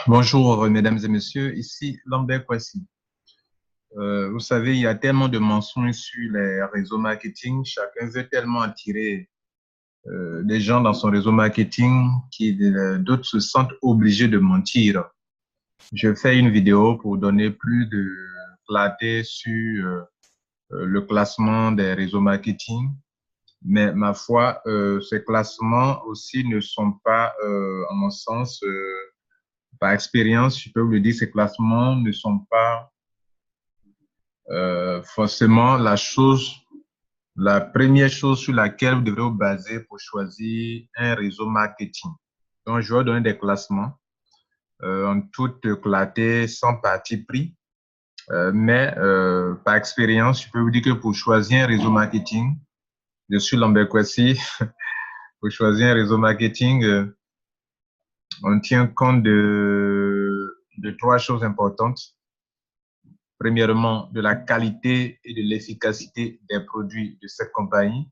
Bonjour, mesdames et messieurs. Ici Lambert Kwasi. Vous savez, il y a tellement de mensonges sur les réseaux marketing. Chacun veut tellement attirer des gens dans son réseau marketing d'autres se sentent obligés de mentir. Je fais une vidéo pour donner plus de clarté sur le classement des réseaux marketing. Mais ma foi, ces classements aussi ne sont pas, à mon sens, par expérience, je peux vous le dire, ces classements ne sont pas forcément la première chose sur laquelle vous devrez vous baser pour choisir un réseau marketing. Donc, je vais vous donner des classements en toute clarté, sans parti pris. Mais par expérience, je peux vous dire que pour choisir un réseau marketing, je suis Lambert Kwasi, pour choisir un réseau marketing, on tient compte de trois choses importantes. Premièrement, de la qualité et de l'efficacité des produits de cette compagnie.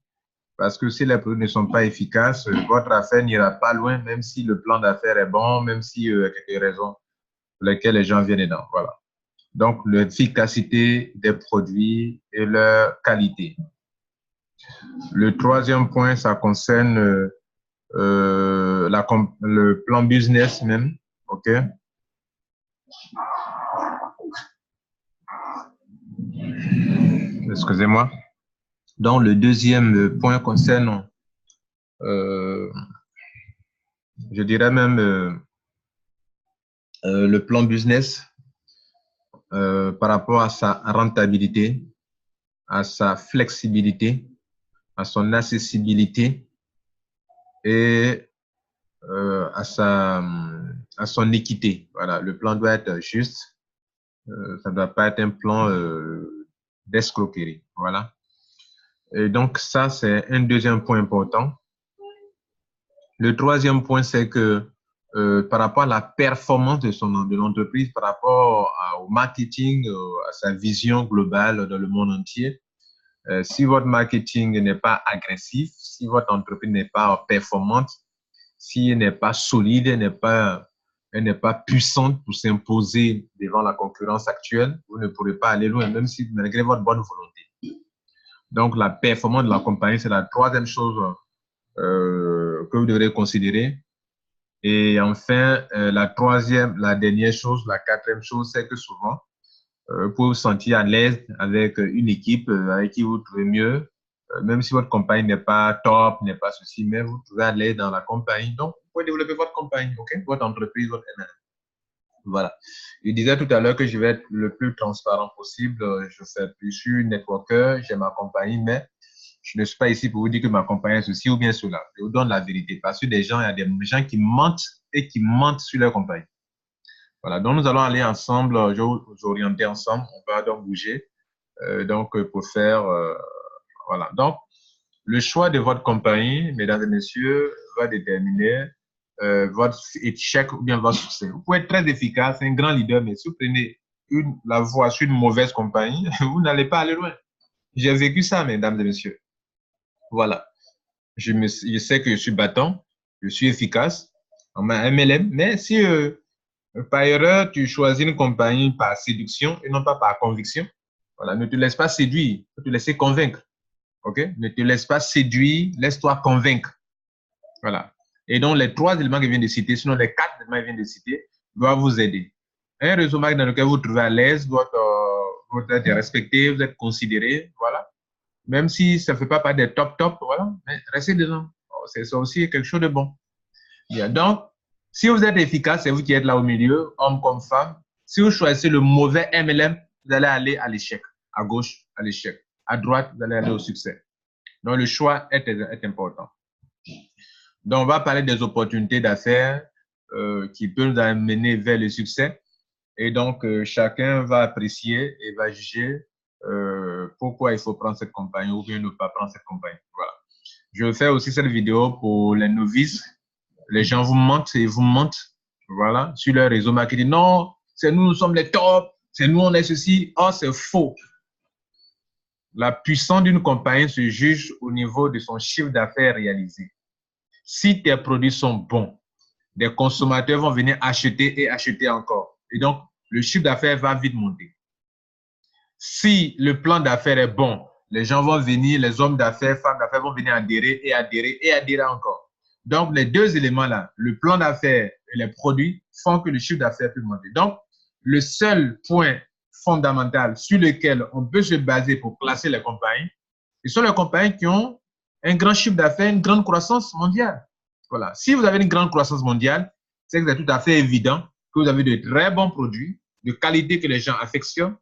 Parce que si les produits ne sont pas efficaces, votre affaire n'ira pas loin, même si le plan d'affaires est bon, même si y a quelques raisons pour lesquelles les gens viennent dedans. Voilà. Donc, l'efficacité des produits et leur qualité. Le troisième point, ça concerne le plan business même. OK? Excusez-moi. Donc, le deuxième point concerne, je dirais même, le plan business par rapport à sa rentabilité, à sa flexibilité, à son accessibilité et à son équité. Voilà, le plan doit être juste. Ça ne doit pas être un plan d'escroquerie. Voilà. Et donc, ça, c'est un deuxième point important. Le troisième point, c'est que par rapport à la performance de l'entreprise, par rapport au marketing, à sa vision globale dans le monde entier, si votre marketing n'est pas agressif, si votre entreprise n'est pas performante, si elle n'est pas solide, elle n'est pas puissante pour s'imposer devant la concurrence actuelle, vous ne pourrez pas aller loin, même si malgré votre bonne volonté. Donc, la performance de la compagnie, c'est la troisième chose que vous devrez considérer. Et enfin, la dernière chose, la quatrième chose, c'est que souvent, pour vous sentir à l'aise avec une équipe avec qui vous trouvez mieux, même si votre compagnie n'est pas top, n'est pas ceci, mais vous trouvez à l'aise dans la compagnie. Donc, vous pouvez développer votre compagnie, OK? Votre entreprise, votre MLM. Voilà. Je disais tout à l'heure que je vais être le plus transparent possible. Je suis networker, j'ai ma compagnie, mais je ne suis pas ici pour vous dire que ma compagnie est ceci ou bien cela. Je vous donne la vérité. Parce que il y a des gens qui mentent et qui mentent sur leur compagnie. Voilà. Donc, nous allons aller ensemble, je vais vous orienter ensemble. On va donc bouger. Pour faire, voilà. Donc, le choix de votre compagnie, mesdames et messieurs, va déterminer votre échec ou bien votre succès. Vous pouvez être très efficace, un grand leader, mais si vous prenez la voie sur une mauvaise compagnie, vous n'allez pas aller loin. J'ai vécu ça, mesdames et messieurs. Voilà. Je sais que je suis battant, je suis efficace en MLM, mais si par erreur, tu choisis une compagnie par séduction et non pas par conviction, voilà, ne te laisse pas séduire, il faut te laisser convaincre. OK? Ne te laisse pas séduire, laisse-toi convaincre. Voilà. Et donc, les trois éléments que je viens de citer, sinon les quatre éléments que je viens de citer, doivent vous aider. Un réseau marque dans lequel vous vous trouvez à l'aise, vous êtes respecté, vous êtes considéré, voilà. Même si ça ne fait pas partie des top, voilà, mais restez dedans. C'est aussi quelque chose de bon. Bien. Donc, si vous êtes efficace, c'est vous qui êtes là au milieu, homme comme femme. Si vous choisissez le mauvais MLM, vous allez aller à l'échec. À gauche, à l'échec. À droite, vous allez aller au succès. Donc, le choix est important. Donc, on va parler des opportunités d'affaires qui peuvent nous amener vers le succès. Et donc, chacun va apprécier et va juger pourquoi il faut prendre cette compagnie ou bien ne pas prendre cette compagnie. Voilà. Je fais aussi cette vidéo pour les novices. Les gens vous mentent et vous mentent, voilà, sur leur réseau marketing. Non, c'est nous, nous sommes les tops, c'est nous, on est ceci. Oh, c'est faux. La puissance d'une compagnie se juge au niveau de son chiffre d'affaires réalisé. Si tes produits sont bons, des consommateurs vont venir acheter et acheter encore. Et donc, le chiffre d'affaires va vite monter. Si le plan d'affaires est bon, les gens vont venir, les hommes d'affaires, femmes d'affaires vont venir adhérer et adhérer et adhérer encore. Donc, les deux éléments-là, le plan d'affaires et les produits, font que le chiffre d'affaires peut monter. Donc, le seul point fondamental sur lequel on peut se baser pour classer les compagnies, ce sont les compagnies qui ont un grand chiffre d'affaires, une grande croissance mondiale. Voilà. Si vous avez une grande croissance mondiale, c'est que c'est tout à fait évident que vous avez de très bons produits, de qualité que les gens affectionnent,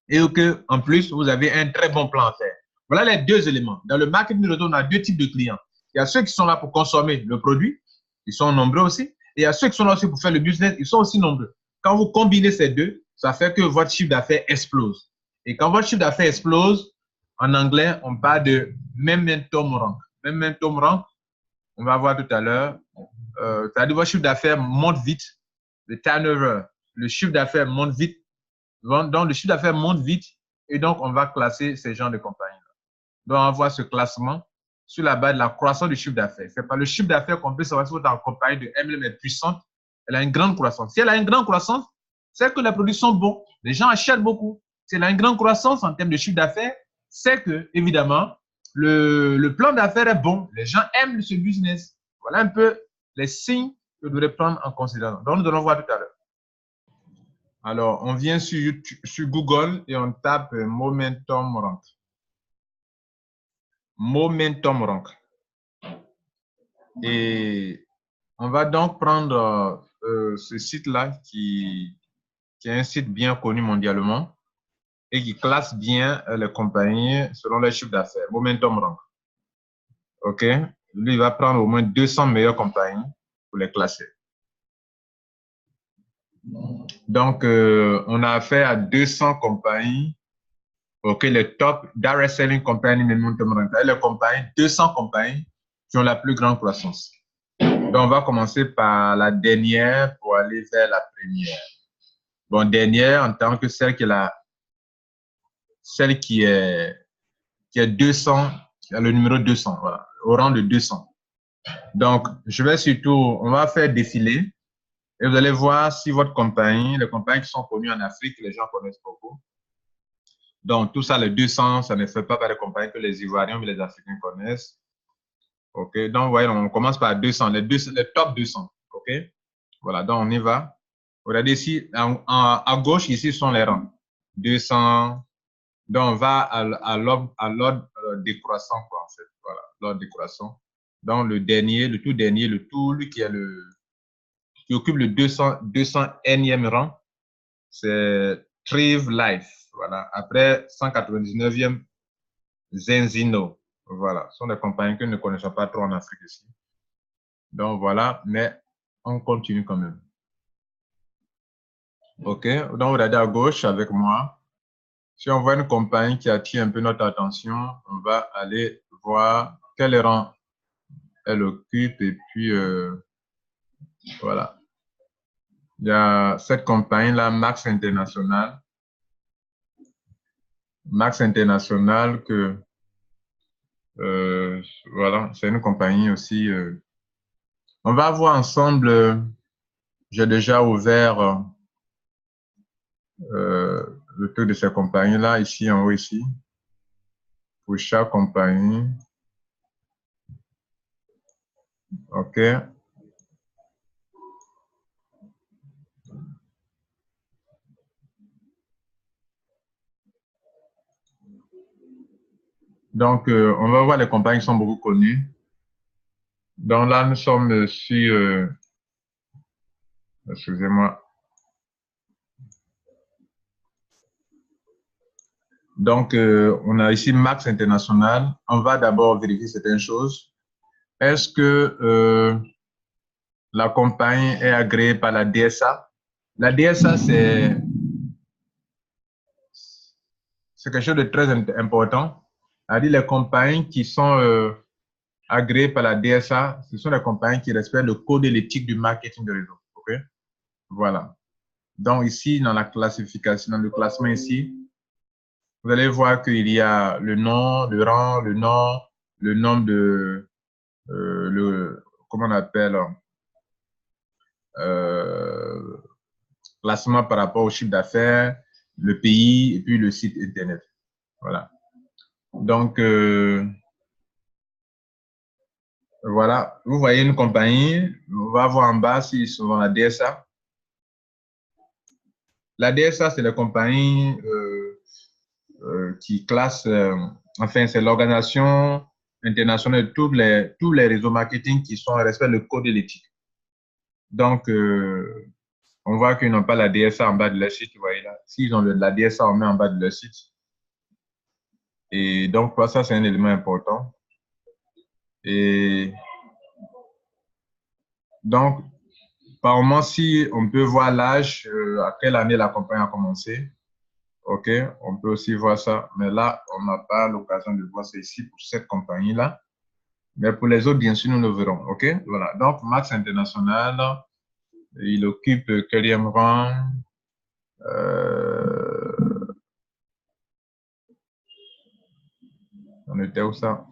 et que, en plus, vous avez un très bon plan à faire. Voilà les deux éléments. Dans le marketing de retour, on a deux types de clients. Il y a ceux qui sont là pour consommer le produit, ils sont nombreux aussi. Et il y a ceux qui sont là aussi pour faire le business, ils sont aussi nombreux. Quand vous combinez ces deux, ça fait que votre chiffre d'affaires explose. Et quand votre chiffre d'affaires explose, en anglais, on parle de momentum rank. Momentum rank, on va voir tout à l'heure. C'est-à-dire votre chiffre d'affaires monte vite, le turnover, le chiffre d'affaires monte vite. Donc, le chiffre d'affaires monte vite et donc, on va classer ces genres de compagnies. Donc, on va voir ce classement sur la base de la croissance du chiffre d'affaires. C'est par le chiffre d'affaires qu'on peut savoir si votre compagnie de MLM est puissante. Elle a une grande croissance. Si elle a une grande croissance, c'est que les produits sont bons. Les gens achètent beaucoup. Si elle a une grande croissance en termes de chiffre d'affaires, c'est que, évidemment, le plan d'affaires est bon. Les gens aiment ce business. Voilà un peu les signes que vous devrez prendre en considération. Donc, nous allons voir tout à l'heure. Alors, on vient sur Google et on tape Momentum Rank. Momentum Rank. Et on va donc prendre ce site-là qui est un site bien connu mondialement et qui classe bien les compagnies selon leur chiffre d'affaires. Momentum Rank. OK? Lui, il va prendre au moins 200 meilleures compagnies pour les classer. Donc, on a affaire à 200 compagnies. OK, les top direct selling companies, les compagnies, 200 compagnies qui ont la plus grande croissance. Donc, on va commencer par la dernière pour aller vers la première. Bon, dernière en tant que celle qui est 200, qui a le numéro 200, voilà, au rang de 200. Donc, je vais surtout, on va faire défiler et vous allez voir si votre compagnie, les compagnies qui sont connues en Afrique, les gens connaissent beaucoup. Donc, tout ça, les 200, ça ne fait pas par les compagnies que les Ivoiriens ou les Africains connaissent. OK, donc, voyez, on commence par 200, les top 200. OK, voilà, donc on y va. Regardez ici, à gauche, ici sont les rangs. 200. Donc, on va à l'ordre décroissant, quoi, en fait. Voilà, l'ordre décroissant. Donc, le dernier, le tout dernier, lui qui occupe le 201e rang, c'est Thrive Life. Voilà. Après, 199e, Zenzino. Voilà. Ce sont des compagnies que nous ne connaissons pas trop en Afrique ici. Donc, voilà. Mais on continue quand même. OK. Donc, regardez à gauche avec moi. Si on voit une compagnie qui attire un peu notre attention, on va aller voir quel rang elle occupe et puis, voilà. Il y a cette compagnie-là, Max International. Max International, voilà, c'est une compagnie aussi. On va voir ensemble, j'ai déjà ouvert le truc de ces compagnies-là, ici en haut, ici, pour chaque compagnie. OK. Donc, on va voir les compagnies qui sont beaucoup connues. Donc là, nous sommes sur, excusez-moi. Donc, on a ici Max International. On va d'abord vérifier certaines choses. Est-ce que la compagnie est agréée par la DSA? La DSA, c'est quelque chose de très important. C'est-à-dire les compagnies qui sont agréées par la DSA, ce sont les compagnies qui respectent le code et l'éthique du marketing de réseau. OK? Voilà. Donc ici, dans la classification, dans le classement ici, vous allez voir qu'il y a le nom, le rang, le nom, le nombre de, comment on appelle, classement par rapport au chiffre d'affaires, le pays et puis le site Internet. Voilà. Donc, voilà, vous voyez une compagnie, on va voir en bas si souvent la DSA. La DSA, c'est la compagnie qui classe, enfin, c'est l'organisation internationale de tous les réseaux marketing qui sont respectent le code de l'éthique. Donc, on voit qu'ils n'ont pas la DSA en bas de leur site, vous voyez là. S'ils ont la DSA, on met en bas de leur site. Et donc, ça, c'est un élément important. Et donc, par moment, si on peut voir l'âge, à quelle année la compagnie a commencé, OK, on peut aussi voir ça. Mais là, on n'a pas l'occasion de voir ça ici pour cette compagnie-là. Mais pour les autres, bien sûr, nous le verrons. OK, voilà. Donc, Max International, il occupe le 4e rang. On était où ça?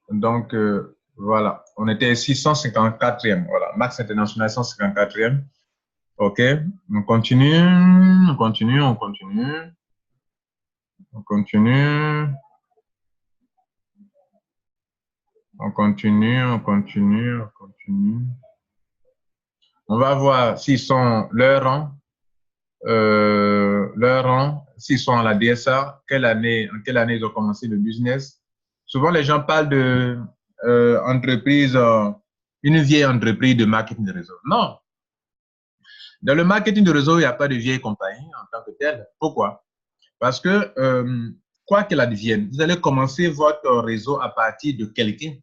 Donc, voilà, on était 654e. Voilà, Max International 154e. OK, on continue, on continue, on continue. On continue. On continue, on continue, on continue. On va voir s'ils sont leur rang, s'ils sont à la DSA, en quelle année ils ont commencé le business. Souvent, les gens parlent de entreprise, une vieille entreprise de marketing de réseau. Non. Dans le marketing de réseau, il n'y a pas de vieille compagnie en tant que telle. Pourquoi? Parce que, quoi qu'elle advienne, vous allez commencer votre réseau à partir de quelqu'un.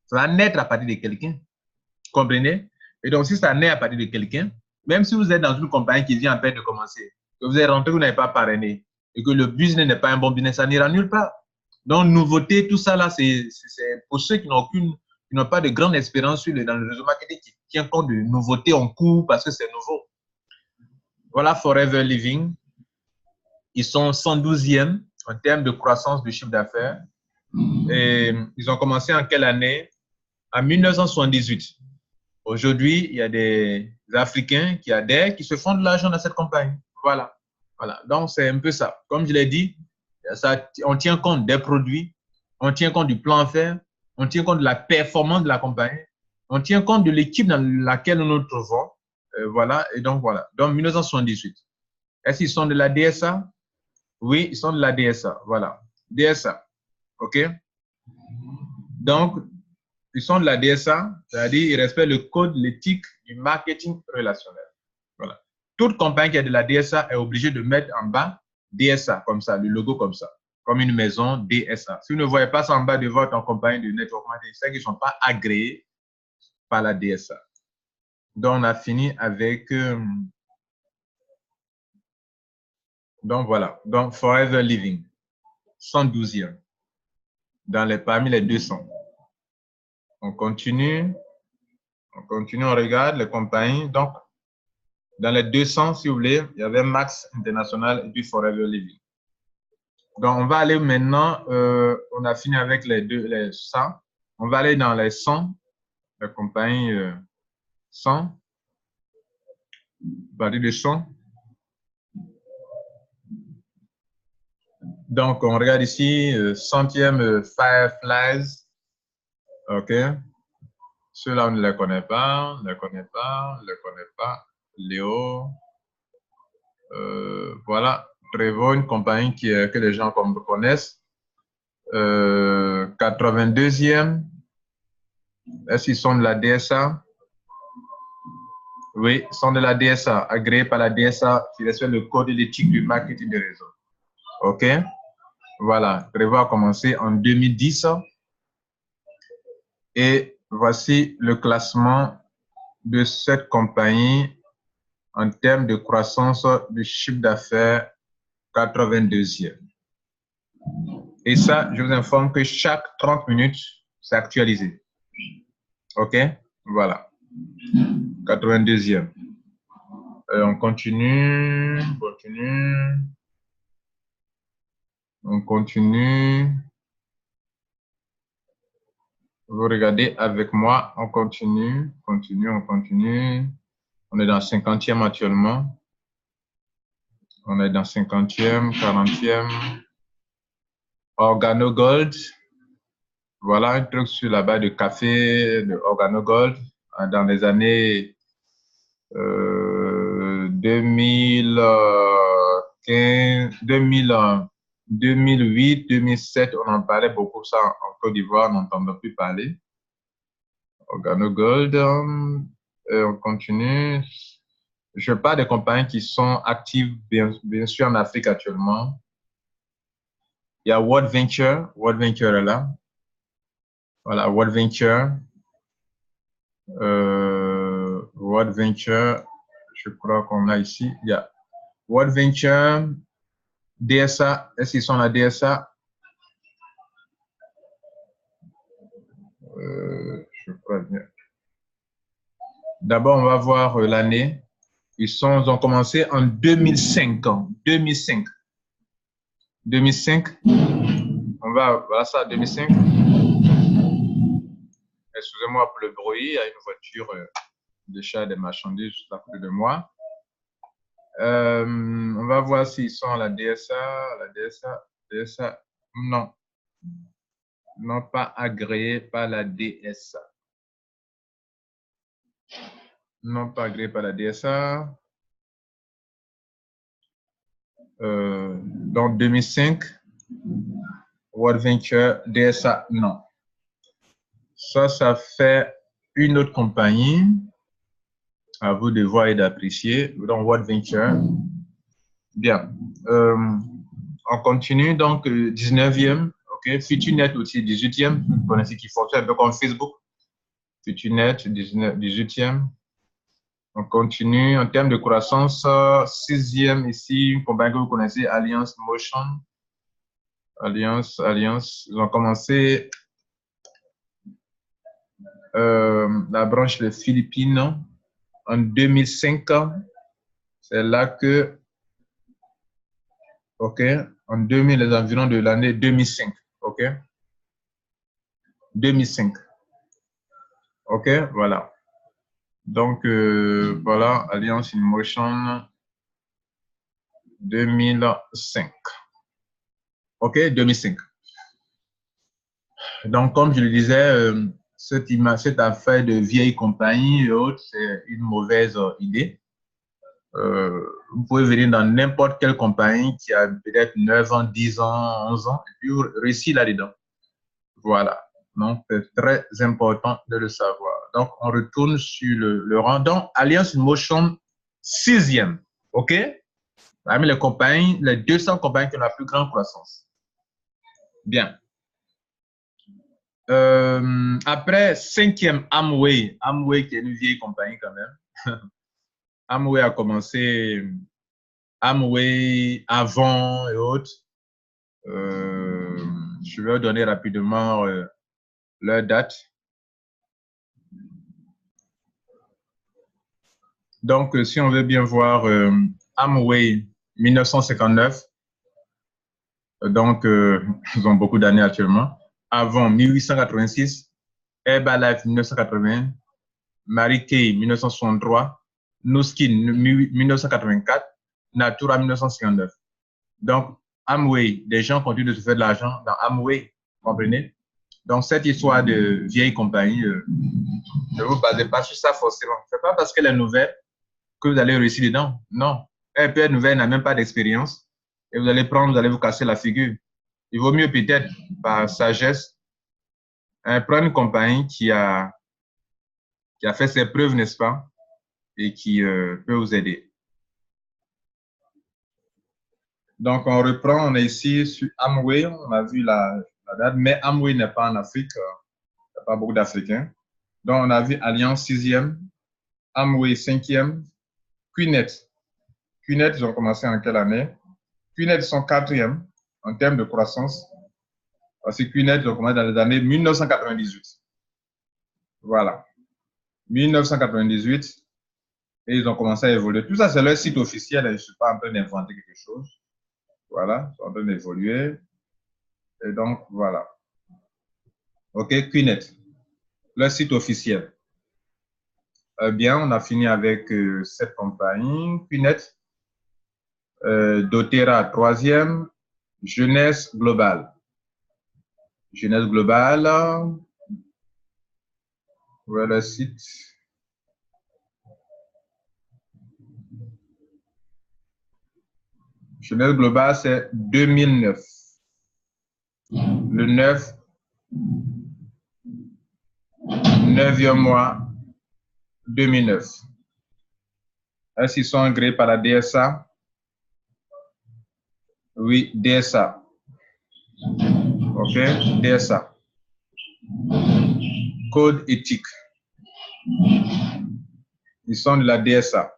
Ça va naître à partir de quelqu'un. Comprenez? Et donc, si ça naît à partir de quelqu'un, même si vous êtes dans une compagnie qui vient à peine de commencer, que vous êtes rentré, vous n'avez pas parrainé, et que le business n'est pas un bon business, ça n'ira nulle part. Donc, nouveauté, tout ça là, c'est pour ceux qui n'ont pas de grande expérience dans le réseau marketing, qui tient compte de nouveautés en cours parce que c'est nouveau. Voilà Forever Living. Ils sont 112e en termes de croissance du chiffre d'affaires. Et ils ont commencé en quelle année? En 1978. Aujourd'hui, il y a des Africains qui adhèrent, qui se font de l'argent dans cette compagnie. Voilà. Voilà. Donc, c'est un peu ça. Comme je l'ai dit, ça, on tient compte des produits, on tient compte du plan à faire, on tient compte de la performance de la compagnie, on tient compte de l'équipe dans laquelle nous nous trouvons. Voilà. Et donc, voilà. Donc, 1978. Est-ce qu'ils sont de la DSA? Oui, ils sont de la DSA. Voilà. DSA. OK? Donc, ils sont de la DSA, c'est-à-dire ils respectent le code, l'éthique du marketing relationnel. Voilà. Toute compagnie qui a de la DSA est obligée de mettre en bas DSA, comme ça, le logo comme ça, comme une maison DSA. Si vous ne voyez pas ça en bas de votre compagnie de network marketing, c'est qu'ils ne sont pas agréés par la DSA. Donc, on a fini avec... donc, voilà. Donc, Forever Living, 112e, parmi les 200. On continue, on regarde les compagnies. Donc, dans les 200, si vous voulez, il y avait Max International et puis Forever Living. Donc, on va aller maintenant, on a fini avec les 100. On va aller dans les 100, la compagnie 100, partir de 100. Donc, on regarde ici, 100e Fireflies. OK. Ceux-là, on ne les connaît pas, on ne les connaît pas, on ne les connaît pas. Léo. Voilà. Trevor, une compagnie que les gens connaissent. 82e. Est-ce qu'ils sont de la DSA? Oui, ils sont de la DSA, agréés par la DSA, qui respectent le code d'éthique du marketing de réseau. OK? Voilà, Trevor a commencé en 2010. Et voici le classement de cette compagnie en termes de croissance du chiffre d'affaires, 82e. Et ça, je vous informe que chaque 30 minutes, c'est actualisé. OK? Voilà. 82e. On continue, on continue. Vous regardez avec moi, on continue, on continue. On est dans 50e actuellement. On est dans 50e, 40e. Organogold. Voilà un truc sur la base de café de Organogold dans les années 2015, 2008, 2007. On en parlait beaucoup ça en Côte d'Ivoire, on n'entendait plus parler. Organogold. On continue. Je parle des compagnies qui sont actives, bien sûr, en Afrique actuellement. Il y a World Venture. World Venture est là. Voilà, World Venture. World Venture, je crois qu'on a ici. Il y a World Venture, DSA. Est-ce qu'ils sont la DSA? Je crois bien. D'abord, on va voir l'année. Ils ont commencé en 2005. 2005. 2005. Voilà ça, 2005. Excusez-moi pour le bruit, il y a une voiture d'achat des marchandises juste à côté de moi. On va voir s'ils sont à la DSA. La DSA, non. Non, pas agréé par la DSA. Non, pas agréé par la DSA. Donc, 2005, World Venture, DSA, non. Ça fait une autre compagnie. À vous de voir et d'apprécier. Donc, World Venture. Bien. On continue. Donc, 19e. OK. FutureNet aussi, 18e. Vous connaissez qui fonctionne un peu comme Facebook. FutureNet, 18e. On continue. En termes de croissance, 6e ici. Une compagnie que vous connaissez, Alliance Motion. Alliance. Ils ont commencé la branche des Philippines en 2005. C'est là que, OK, en 2000, les environs de l'année 2005, OK, 2005, OK, voilà. Donc, voilà, Alliance in Motion 2005, OK, 2005. Donc, comme je le disais, cette affaire de vieille compagnie et autres, c'est une mauvaise idée. Vous pouvez venir dans n'importe quelle compagnie qui a peut-être 9 ans, 10 ans, 11 ans, et puis réussir là-dedans. Voilà. Donc, c'est très important de le savoir. Donc, on retourne sur le rang. Donc, Alliance in Motion, 6e. OK? Parmi les compagnies, les 200 compagnies qui ont la plus grande croissance. Bien. Après, 5e, Amway. Amway, qui est une vieille compagnie quand même. Amway a commencé Amway, Avant et autres. Je vais vous donner rapidement leur date. Donc, si on veut bien voir Amway 1959, donc ils ont beaucoup d'années actuellement. Avant 1886, Herbalife 1980, Mary Kay 1963, Nuskin 1984, Natura 1959. Donc, Amway, des gens continuent de se faire de l'argent dans Amway, comprenez? Donc, cette histoire de vieille compagnie, ne vous basez pas sur ça forcément. Ce n'est pas parce qu'elle est nouvelle que vous allez réussir dedans. Non. Elle peut être nouvelle, n'a même pas d'expérience. Et vous allez vous casser la figure. Il vaut mieux peut-être, par sagesse, prendre une compagnie qui a fait ses preuves, n'est-ce pas? Et qui peut vous aider. Donc, on reprend, on est ici sur Amway, on a vu la date, mais Amway n'est pas en Afrique, il n'y a pas beaucoup d'Africains. Donc, on a vu Alliance 6e, Amway 5e, QNet. QNet, ils ont commencé en quelle année? QNet sont 4e en termes de croissance. Parce que QNet, ils ont commencé dans les années 1998. Voilà. 1998. Et ils ont commencé à évoluer. Tout ça, c'est leur site officiel. Je ne suis pas en train d'inventer quelque chose. Voilà. Ils sont en train d'évoluer. Et donc, voilà. OK, QNet. leur site officiel. Bien, on a fini avec cette compagnie. QNet, doTERRA, troisième. Jeunesse Globale. Jeunesse Globale. Voilà le site. Jeunesse Globale, c'est 2009. Le 9, 9e mois 2009. Est-ce qu'ils sont agréés par la DSA? Oui, DSA. OK, DSA. Code éthique. Ils sont de la DSA.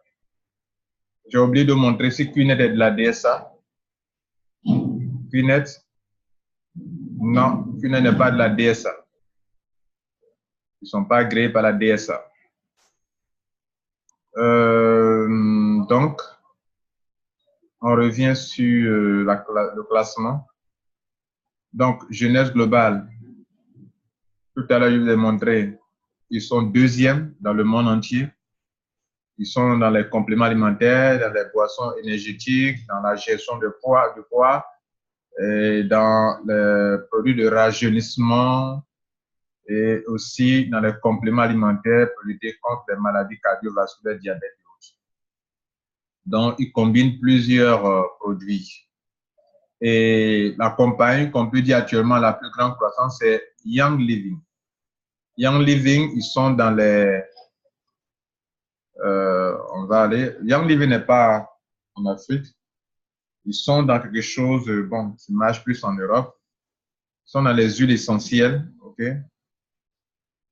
J'ai oublié de montrer si QNet est de la DSA. QNet? Non, QNet n'est pas de la DSA. Ils ne sont pas agréés par la DSA. Donc, on revient sur le classement. Donc, Jeunesse Globale, tout à l'heure, je vous ai montré, ils sont deuxièmes dans le monde entier. Ils sont dans les compléments alimentaires, dans les boissons énergétiques, dans la gestion de poids, et dans les produits de rajeunissement et aussi dans les compléments alimentaires pour lutter contre les maladies cardiovasculaires, diabète et autres. Donc, ils combinent plusieurs produits. Et la compagnie qu'on peut dire actuellement la plus grande croissance, c'est Young Living. Young Living, ils sont dans les... on va aller... Young Living n'est pas en Afrique. Ils sont dans quelque chose, bon, qui marche plus en Europe. Ils sont dans les huiles essentielles, OK?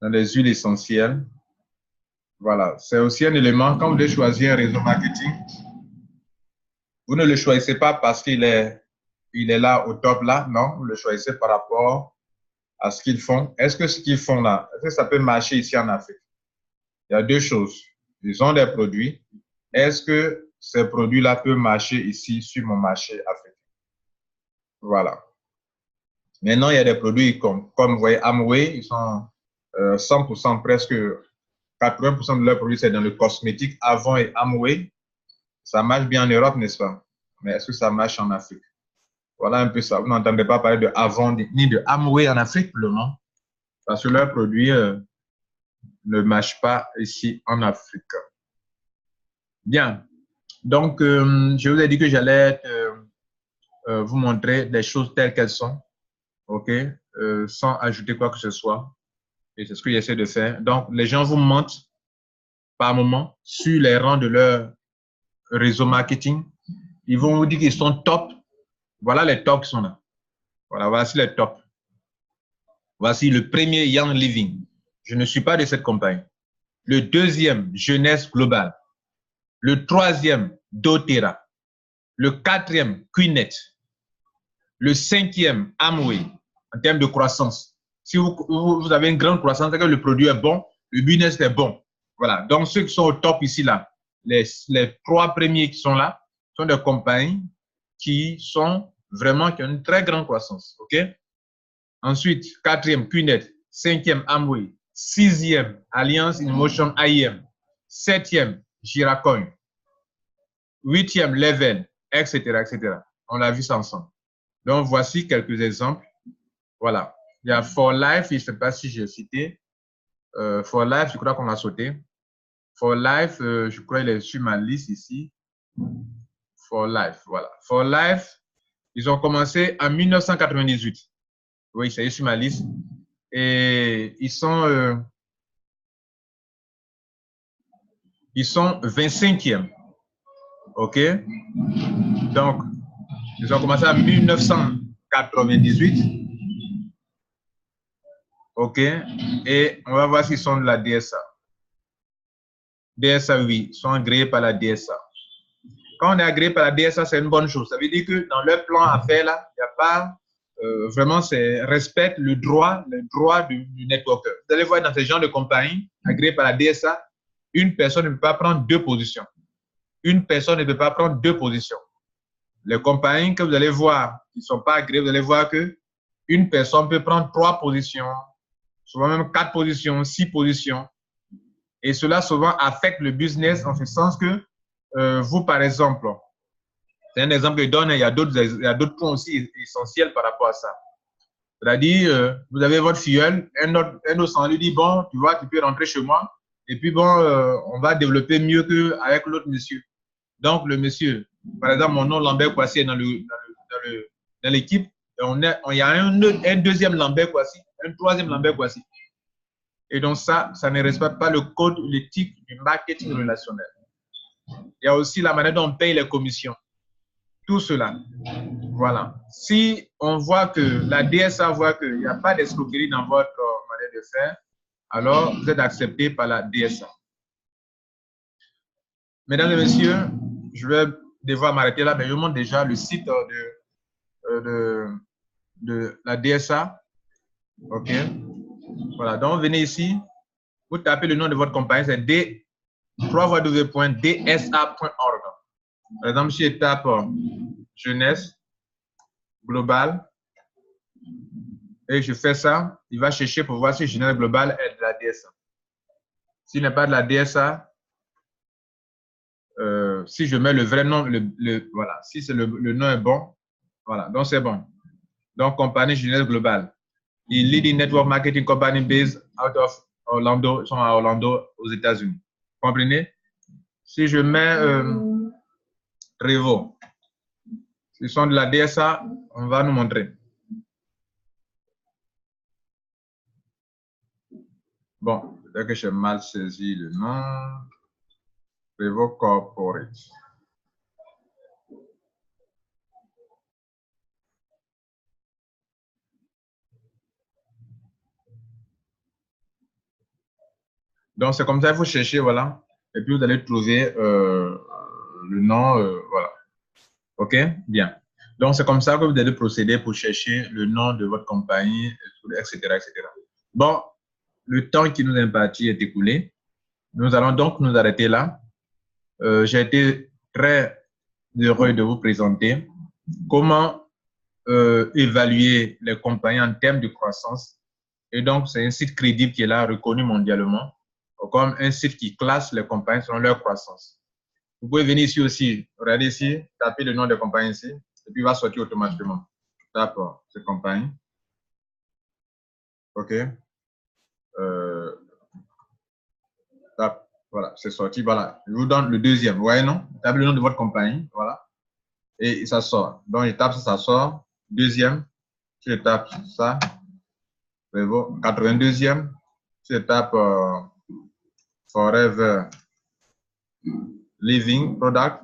Dans les huiles essentielles. Voilà. C'est aussi un élément, quand vous devez choisir un réseau marketing, vous ne le choisissez pas parce qu'il est là, au top là. Non, vous le choisissez par rapport à ce qu'ils font. Est-ce que ce qu'ils font là, est-ce que ça peut marcher ici en Afrique? Il y a deux choses. Ils ont des produits. Est-ce que ces produits-là peuvent marcher ici sur mon marché africain? Voilà. Maintenant, il y a des produits comme vous voyez, Amway, ils sont 100%, presque 80% de leurs produits, c'est dans le cosmétique. Avon et Amway, ça marche bien en Europe, n'est-ce pas? Mais est-ce que ça marche en Afrique? Voilà un peu ça. Vous n'entendez pas parler de Avon ni de Amway en Afrique pour le moment, parce que leurs produits ne marchent pas ici en Afrique. Bien. Donc, je vous ai dit que j'allais vous montrer les choses telles qu'elles sont, OK, sans ajouter quoi que ce soit. Et c'est ce que j'essaie de faire. Donc, les gens vous mentent par moment sur les rangs de leur réseau marketing. Ils vont vous dire qu'ils sont top. Voilà les tops qui sont là. Voilà, voici les tops. Voici le premier Young Living. Je ne suis pas de cette compagnie. Le deuxième, Jeunesse Globale. Le troisième, doTERRA. Le quatrième, QNet. Le cinquième, Amway, en termes de croissance. Si vous avez une grande croissance, c'est que le produit est bon, le business est bon. Voilà. Donc, ceux qui sont au top ici, là, les trois premiers qui sont là, sont des compagnies qui ont une très grande croissance. OK? Ensuite, quatrième, QNet. Cinquième, Amway. Sixième, Alliance InMotion AIM. Septième, Giracoin. Huitième, Level, etc., etc. On a vu ça ensemble. Donc, voici quelques exemples. Voilà. Il y a For Life, je ne sais pas si j'ai cité. For Life, je crois qu'on a sauté. For Life, je crois qu'il est sur ma liste ici. For Life, voilà. For Life, ils ont commencé en 1998. Oui, c'est sur ma liste. Et ils sont 25e. OK? Donc, ils ont commencé en 1998. OK? Et on va voir s'ils sont de la DSA. DSA, oui, ils sont agréés par la DSA. Quand on est agréé par la DSA, c'est une bonne chose. Ça veut dire que dans leur plan à faire, là, il n'y a pas vraiment, c'est respecte le droit du networker. Vous allez voir dans ce genre de compagnie agréée par la DSA, une personne ne peut pas prendre deux positions. Une personne ne peut pas prendre deux positions. Les compagnies que vous allez voir qui ne sont pas agréées, vous allez voir que une personne peut prendre trois positions souvent même 4 positions, 6 positions. Et cela souvent affecte le business en ce sens que vous, par exemple, c'est un exemple que je donne, il y a d'autres points aussi essentiels par rapport à ça. C'est-à-dire, vous avez votre filleul, un autre s'en lui dit, bon, tu vois, tu peux rentrer chez moi. Et puis, bon, on va développer mieux qu'avec l'autre monsieur. Donc, le monsieur, par exemple, mon nom Lambert Kwasi est dans l'équipe. Il y a un deuxième Lambert Kwasi, un troisième Lambert Kwasi. Et donc, ça ne respecte pas le code, l'éthique du marketing relationnel. Il y a aussi la manière dont on paye les commissions. Tout cela. Voilà. Si on voit que la DSA voit qu'il n'y a pas d'escroquerie dans votre manière de faire, alors vous êtes accepté par la DSA. Mesdames et messieurs, je vais devoir m'arrêter là, mais je vous montre déjà le site de la DSA. OK. Voilà. Donc, venez ici, vous tapez le nom de votre compagnie, c'est www.dsa.org. Par exemple, si je tape jeunesse globale et je fais ça, il va chercher pour voir si jeunesse globale est de la DSA. S'il n'est pas de la DSA, si je mets le vrai nom, voilà, si le nom est bon, voilà, donc c'est bon. Donc, compagnie jeunesse globale. The leading network marketing company based out of Orlando, sont à Orlando, aux États-Unis. Comprenez? Si je mets Revo, ils sont de la DSA, on va nous montrer. Bon, peut-être que j'ai mal saisi le nom. Revo Corporate. Donc, c'est comme ça, il faut chercher, voilà. Et puis, vous allez trouver le nom, voilà. OK? Bien. Donc, c'est comme ça que vous allez procéder pour chercher le nom de votre compagnie, etc., etc. Bon, le temps qui nous est imparti est écoulé. Nous allons donc nous arrêter là. J'ai été très heureux de vous présenter comment évaluer les compagnies en termes de croissance. Et donc, c'est un site crédible qui est là, reconnu mondialement, comme un site qui classe les compagnies selon leur croissance. Vous pouvez venir ici aussi, regardez ici, tapez le nom des compagnies ici, et puis il va sortir automatiquement. D'accord, ces compagnies. OK. Voilà, c'est sorti. Voilà, je vous donne le deuxième. Vous voyez, non? Tapez le nom de votre compagnie. Voilà. Et ça sort. Donc, je tape ça, ça sort. Deuxième, je tape ça. 82e, je tape Forever Living Product.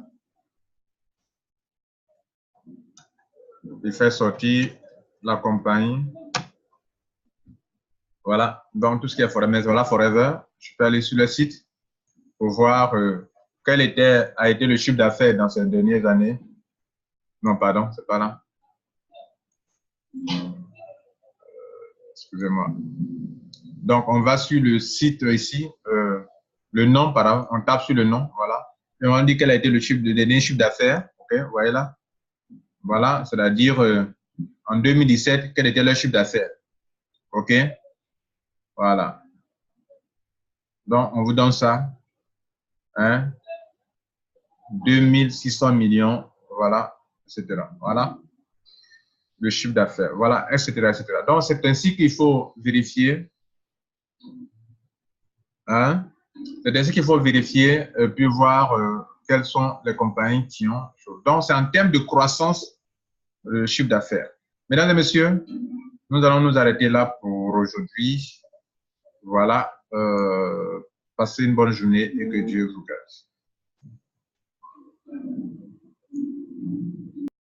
Il fait sortir la compagnie. Voilà. Donc, tout ce qui est Forever, voilà, Forever. Je peux aller sur le site pour voir quel a été le chiffre d'affaires dans ces dernières années. Non, pardon, c'est pas là. Excusez-moi. Donc, on va sur le site ici, le nom, pardon, on tape sur le nom, voilà. Et on dit quel a été le dernier chiffre d'affaires. OK, vous voyez là. Voilà, c'est-à-dire en 2017, quel était leur chiffre d'affaires. OK, voilà. Donc, on vous donne ça. Hein? 2600 millions, voilà, etc. Voilà, le chiffre d'affaires, voilà, etc., etc. Donc, c'est ainsi qu'il faut vérifier. Hein? C'est ainsi qu'il faut vérifier, puis voir quelles sont les compagnies qui ont. Donc, c'est en termes de croissance, le chiffre d'affaires. Mesdames et messieurs, nous allons nous arrêter là pour aujourd'hui. Voilà. Passez une bonne journée et que Dieu vous garde.